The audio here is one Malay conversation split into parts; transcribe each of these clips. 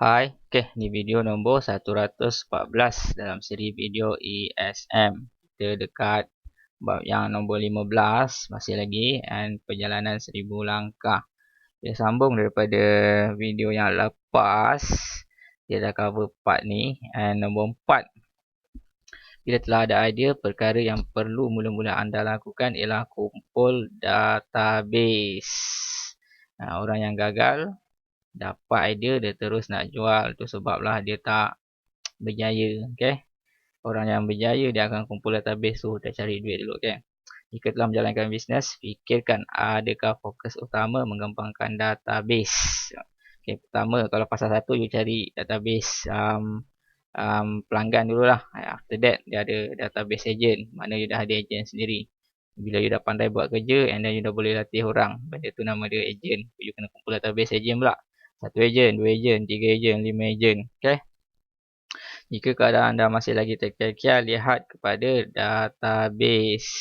Hai, ni video nombor 114 dalam siri video ESM. Kita dekat bab yang nombor 15 masih lagi, and perjalanan 1000 langkah. Dia sambung daripada video yang lepas. Dia dah cover part ni, and nombor 4. Bila telah ada idea, perkara yang perlu mula-mula anda lakukan ialah kumpul database. Orang yang gagal dapat idea, dia terus nak jual. Tu sebablah dia tak berjaya. Orang yang berjaya, dia akan kumpul database tu, dia cari duit dulu. Jika telah menjalankan bisnes, fikirkan adakah fokus utama mengembangkan database. Pertama, kalau pasal satu, you cari database pelanggan dululah. After that, dia ada database agent, mana you dah ada agent sendiri. Bila you dah pandai buat kerja, and then you dah boleh latih orang, benda tu nama dia agent. You kena kumpul database agent pula. 1 agent, 2 agent, 3 agent, 5 agent. Jika keadaan anda masih lagi terkial-kial, lihat kepada database.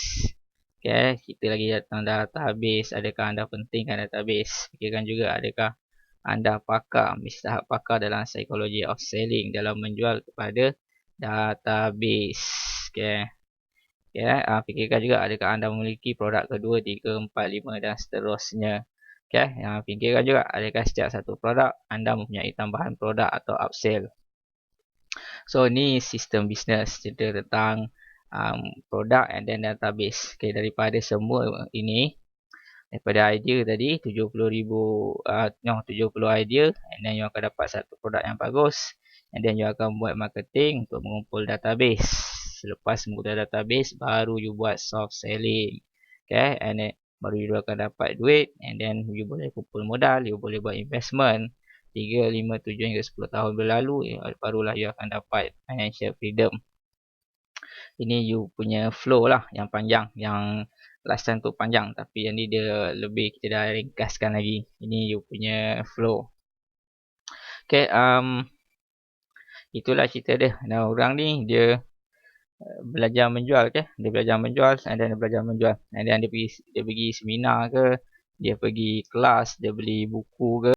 Kita lagi datang database. Adakah anda pentingkan database? Fikirkan juga adakah anda pakar, mistahak pakar dalam psikologi of selling, dalam menjual kepada database. Fikirkan juga adakah anda memiliki produk kedua, 3, 4, 5 dan seterusnya. Fikirkan juga adakah setiap satu produk anda mempunyai tambahan produk atau upsell. So ni sistem bisnes, cerita tentang produk and then database. Daripada semua ini, daripada idea tadi 70 idea, and then you akan dapat satu produk yang bagus, and then you akan buat marketing untuk mengumpul database. Selepas mengumpul database, baru you buat soft selling. And then baru you akan dapat duit, and then you boleh kumpul modal, you boleh buat investment. 3, 5, 7 hingga 10 tahun berlalu, barulah you akan dapat financial freedom. Ini you punya flow lah, yang panjang. Yang last time tu panjang, tapi yang ni dia lebih, kita dah ringkaskan lagi. Ini you punya flow. Itulah cerita dia. Nah, orang ni dia belajar menjual. Dia belajar menjual, and then dia belajar menjual, and then dia pergi seminar ke, dia pergi kelas, dia beli buku ke,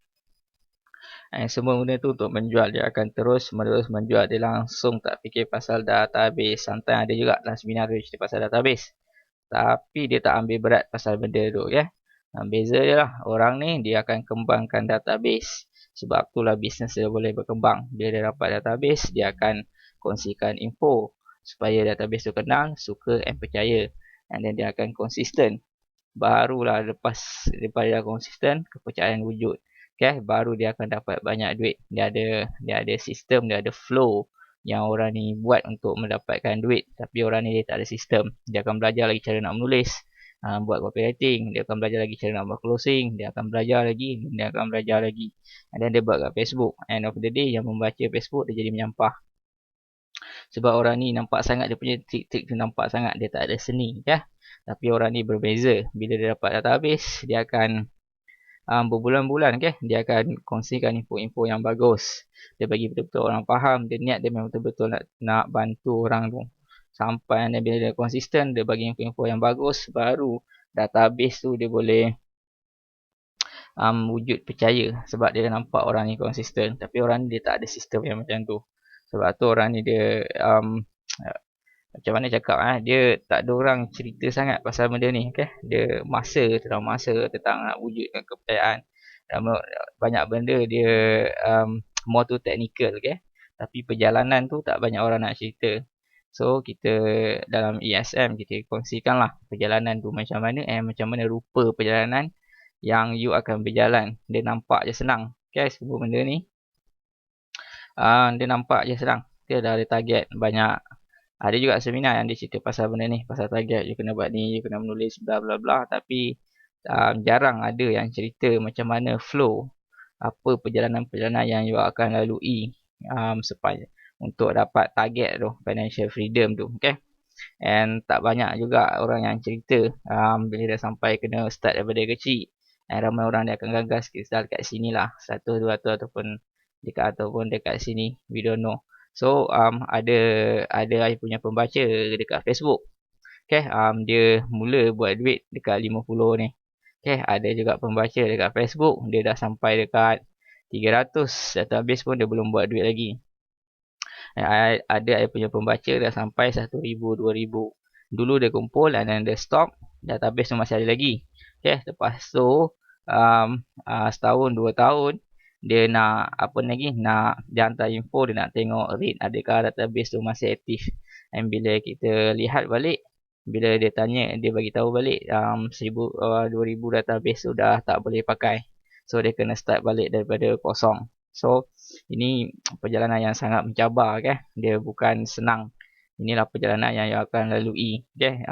semua benda tu untuk menjual. Dia akan terus menerus menjual. Dia langsung tak fikir pasal database. Sometimes ada juga dalam seminar tu cerita pasal database, tapi dia tak ambil berat pasal benda tu. Beza dia lah. Orang ni dia akan kembangkan database. Sebab itulah bisnes dia boleh berkembang. Bila dia dapat database, dia akan kongsikan info supaya database tu kenal, suka and percaya. And then dia akan konsisten. Barulah lepas dia konsisten, kepercayaan wujud. Baru dia akan dapat banyak duit. Dia ada sistem, dia ada flow yang orang ni buat untuk mendapatkan duit. Tapi orang ni dia tak ada sistem. Dia akan belajar lagi cara nak menulis, buat copywriting. Dia akan belajar lagi cara nak buat closing. Dia akan belajar lagi. And then dia buat kat Facebook. End of the day, yang membaca Facebook dia jadi menyampah. Sebab orang ni nampak sangat dia punya trik-trik tu, nampak sangat dia tak ada seni. Tapi orang ni berbeza. Bila dia dapat database, dia akan berbulan-bulan dia akan kongsikan info-info yang bagus. Dia bagi betul-betul orang faham. Dia niat dia memang betul-betul nak bantu orang tu. Sampai bila dia konsisten, dia bagi info-info yang bagus, baru database tu dia boleh wujud percaya. Sebab dia dah nampak orang ni konsisten. Tapi orang ni dia tak ada sistem yang macam tu. Sebab tu orang ni dia macam mana cakap, dia tak ada orang cerita sangat pasal benda ni. Dia tentang masa, tentang nak wujudkan kepercayaan. Banyak benda dia more to technical. Tapi perjalanan tu tak banyak orang nak cerita. So kita dalam ESM, kita kongsikan lah perjalanan tu macam mana, macam mana rupa perjalanan yang you akan berjalan. Dia nampak je senang. Semua benda ni dia nampak je senang. Dia dah ada target banyak. Ada juga seminar yang dia cerita pasal benda ni, pasal target, you kena buat ni, you kena menulis bla bla bla. Tapi jarang ada yang cerita macam mana flow, apa perjalanan-perjalanan yang you akan lalui supaya untuk dapat target tu, financial freedom tu. And tak banyak juga orang yang cerita bila dah sampai kena start daripada kecil. And ramai orang dia akan gagal start kat sini lah, 100, 200 ataupun dekat sini, we don't know. So ada I punya pembaca dekat Facebook. Dia mula buat duit dekat 50 ni. Ada juga pembaca dekat Facebook, dia dah sampai dekat 300 database pun dia belum buat duit lagi. Ada punya pembaca dah sampai 1,000, 2,000. Dulu dia kumpul and then dia stop, database tu masih ada lagi. Okay, lepas tu setahun 2 tahun dia nak apa lagi, nak dia hantar info, dia nak tengok rate adakah database tu masih aktif. And bila kita lihat balik, bila dia tanya, dia bagi tahu balik 2,000 database tu dah tak boleh pakai. So dia kena start balik daripada kosong. So ini perjalanan yang sangat mencabar, okay? Dia bukan senang. Inilah perjalanan yang you akan lalui, okay?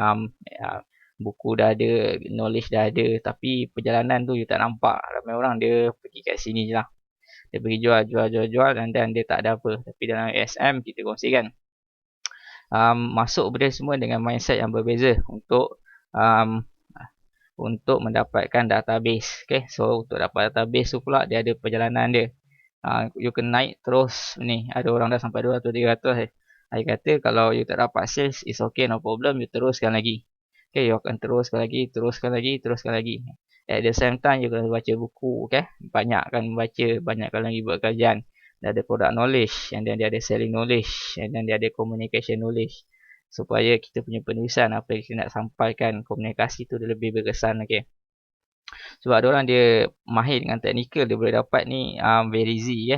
Buku dah ada, knowledge dah ada, tapi perjalanan tu you tak nampak. Ramai orang dia pergi kat sini je lah. Dia pergi jual dan dia tak ada apa. Tapi dalam ASM kita kongsikan, masuk benda semua dengan mindset yang berbeza untuk mendapatkan database. Okay, so untuk dapat database tu pula dia ada perjalanan dia. You kena naik terus ni. Ada orang dah sampai 200, 300. I kata kalau you tak dapat sales, it's okay, no problem, you teruskan lagi. Okay, you akan teruskan lagi. At the same time, you kena baca buku, okay? Banyakkan membaca, banyakkan lagi buat kajian. Dia ada product knowledge, and then dia ada selling knowledge, and then dia ada communication knowledge. Supaya kita punya penulisan, apa yang kita nak sampaikan, komunikasi tu dia lebih berkesan, okay? Sebab ada orang dia mahir dengan teknikal, dia boleh dapat ni very easy,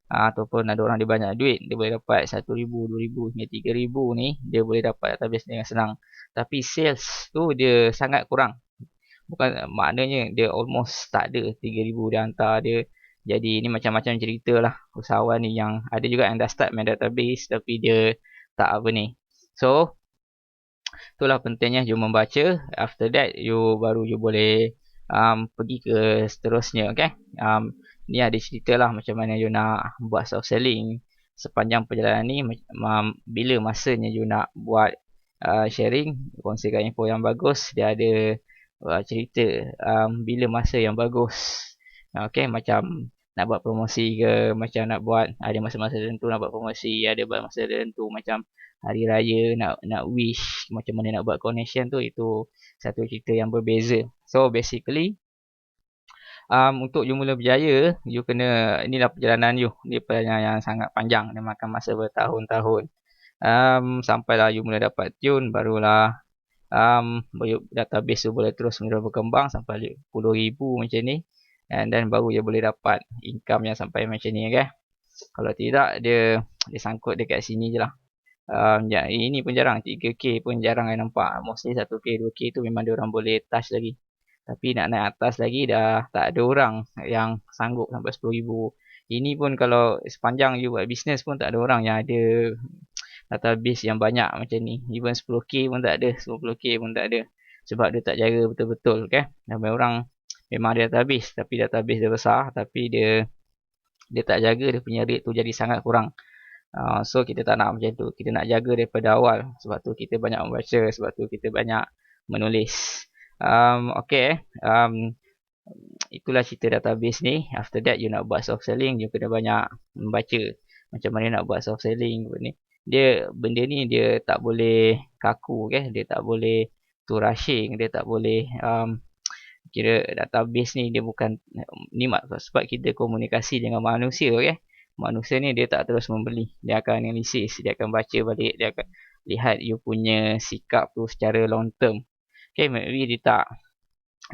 ataupun ada orang dia banyak duit, dia boleh dapat 1,000, 2,000 hingga 3,000 ni, dia boleh dapat database dengan senang. Tapi sales tu dia sangat kurang. Bukan maknanya dia almost tak ada, 3,000 dia hantar dia. Jadi ni macam-macam cerita lah usahawan ni, yang ada juga yang dah start main database tapi dia tak apa ni. So itulah pentingnya you membaca. After that you baru you boleh pergi ke seterusnya, okay? Ni ada cerita lah macam mana you nak buat soft selling sepanjang perjalanan ni. Bila masanya you nak buat sharing, kongsikan info yang bagus, dia ada cerita bila masa yang bagus. Okay, macam nak buat promosi ke, macam nak buat ada masa-masa tertentu nak buat promosi, ada masa tertentu macam hari raya nak wish, macam mana nak buat connection tu, itu satu cerita yang berbeza. So basically untuk you mula berjaya, you kena, inilah perjalanan you. Dia perjalanan yang sangat panjang, dia makan masa bertahun-tahun. Sampailah you mula dapat tune, barulah database tu boleh terus berkembang sampai 10,000 macam ni, and then baru dia boleh dapat income yang sampai macam ni, okay? Kalau tidak, dia sangkut dekat sini je lah. Ini pun jarang, 3K pun jarang saya nampak. Mostly 1K, 2K tu memang dia orang boleh touch lagi. Tapi nak naik atas lagi dah tak ada orang yang sanggup sampai 10,000. Ini pun kalau sepanjang you buat bisnes pun tak ada orang yang ada database yang banyak macam ni. Even 10K pun tak ada, 10K pun tak ada. Sebab dia tak jaga betul-betul, okay? Ramai orang memang ada database, tapi database dia besar, tapi dia tak jaga, dia punya rate tu jadi sangat kurang. So kita tak nak macam tu. Kita nak jaga daripada awal. Sebab tu kita banyak membaca, sebab tu kita banyak menulis. Okay, itulah cerita database ni. After that you nak buat soft selling, you kena banyak membaca macam mana nak buat soft selling ni. Benda ni dia tak boleh kaku, okay? Dia tak boleh tu rushing, dia tak boleh kira database ni dia bukan ni sebab kita komunikasi dengan manusia, okay? Manusia ni dia tak terus membeli, dia akan analisis, dia akan baca balik, dia akan lihat you punya sikap tu secara long term. Okay, maybe dia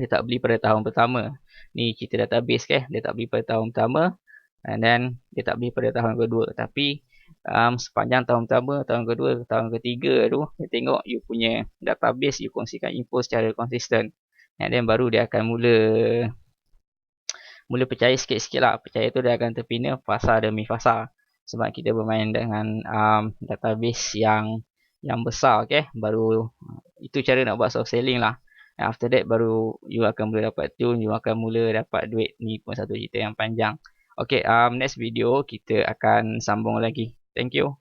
tak beli pada tahun pertama. Ni cerita database, okay? Dia tak beli pada tahun pertama, and then dia tak beli pada tahun kedua. Tapi sepanjang tahun pertama, tahun kedua, tahun ketiga tu, dia tengok you punya database, you kongsikan info secara konsisten, and then baru dia akan mula percaya sikit-sikit lah. Percaya tu dia akan terpina fasa demi fasa. Sebab kita bermain dengan database yang besar, okay? Baru itu cara nak buat soft selling lah. And after that baru you akan mula dapat tune, you akan mula dapat duit. Ni pun satu cerita yang panjang. Okay, next video kita akan sambung lagi. Thank you.